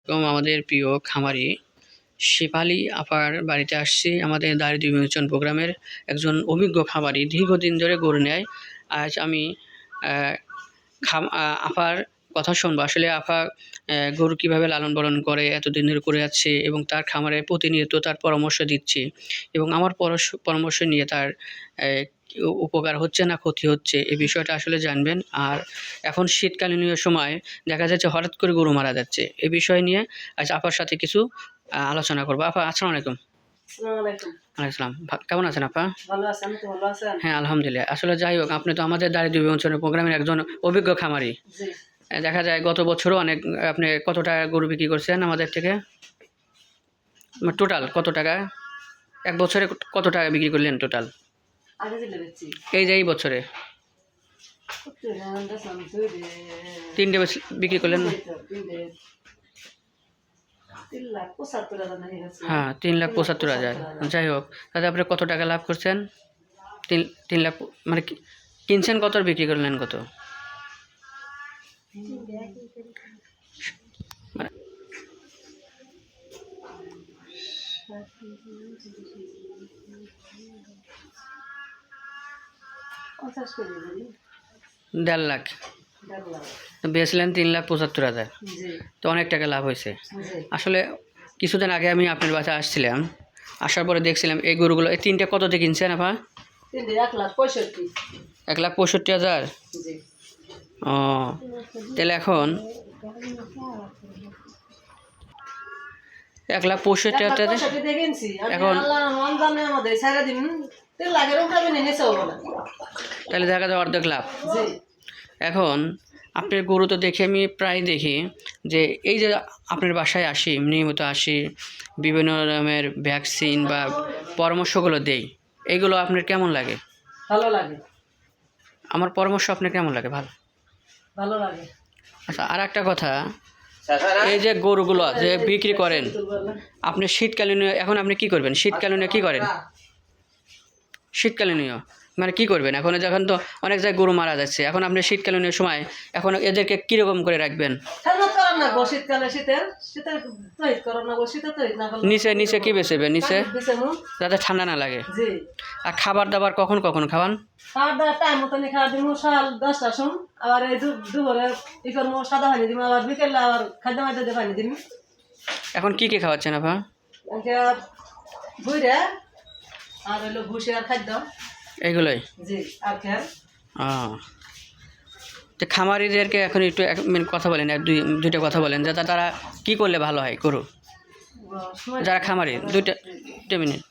এবং আমাদের প্রিয় খামারি শেফালী আপার বাড়িতে আসছি। আমাদের দারিদ্র বিমোচন প্রোগ্রামের একজন অভিজ্ঞ খামারি, দীর্ঘদিন ধরে গরু নেয়। আজ আমি আপার কথা শুনবো। আসলে আপা গরু কীভাবে লালন পালন করে, এতদিন ধরে করে যাচ্ছে এবং তার খামারে প্রতিনিয়ত তার পরামর্শ দিচ্ছি এবং আমার পরামর্শ নিয়ে তার উপকার হচ্ছে না ক্ষতি হচ্ছে এই বিষয়টা আসলে জানবেন। আর এখন শীতকালীন সময় দেখা যাচ্ছে হঠাৎ করে গরু মারা যাচ্ছে, এই বিষয় নিয়ে আজ আপার সাথে কিছু আলোচনা করবো। আপা আসসালামু আলাইকুম। আসসালাম, কেমন আছেন আপা? হ্যাঁ আলহামদুলিল্লাহ। আসলে যাই হোক, আপনি তো আমাদের দারিদ্র বিমোচনের প্রোগ্রামের একজন অভিজ্ঞ খামারি। দেখা যায় গত বছরও অনেক, আপনি কত টাকা গরু বিক্রি করছেন আমাদের থেকে? টোটাল কত টাকা এক বছরে কত টাকা বিক্রি করলেন টোটাল? এই যে এই বছরে 3টে বিক্রি করলেন। হ্যাঁ 3,75,000। যাই হোক, তাতে আপনি কত টাকা লাভ করছেন? 3 লাখ। মানে কিনছেন কত আর বিক্রি করলেন কত? দেড় লাখ বেচলেন, 3,75,000। তো অনেক টাকা লাভ হয়েছে। আসলে কিছুদিন আগে আমি আপনার বাসায় আসছিলাম, আসার পরে দেখছিলাম এই গরুগুলো, এই 3টে কত দিয়ে কিনছেন আপা? 1,65,000। ও তাহলে এখন 1,65,000 এখন তাহলে দেখা যায় অর্ধেক লাভ। এখন আপনার গরু তো দেখে আমি প্রায় দেখি যে এই যে আপনার বাসায় আসি, নিয়মিত আসি, বিভিন্ন রকমের ভ্যাকসিন বা পরামর্শগুলো দেই, এইগুলো আপনার কেমন লাগে? ভালো লাগে। আমার পরামর্শ আপনার কেমন লাগে? ভালো লাগে। আচ্ছা, আর একটা কথা, এই যে গরুগুলো যে বিক্রি করেন আপনি শীতকালীন, এখন আপনি কি করবেন? শীতকালীন কি করেন? শীতকালীন মানে কি করবেন এখন? যখন তো অনেক জায়গায় গরু মারা যাচ্ছে, এখন আপনি শীতকালীন সময় এখন এদেরকে কীরকম করে রাখবেন? নিচে নিচে কি বেচবেন? নিচে যাতে ঠান্ডা না লাগে। আর খাবার দাবার কখন কখন খাওয়ান? খাবার দাবার টাইম মতন খাওয়া দিব, সকাল 10টার সময়, আবার এই দুপুরে ই করবো, সাদা পানি দিব, আবার বিকেলে আবার খাদ্য মাদ্য দিয়ে পানি দিব। এখন কি কি খাওয়াচ্ছেন আপা? বুইরা আর হলো ভুসি আর খাদ্য, এইগুলোই। জি, আর খেয়াল। তো খামারিদেরকে এখন একটু কথা বলেন, দুইটা কথা বলেন যে তারা কি করলে ভালো হয় গরু, যারা খামারি। 2 মিনিট।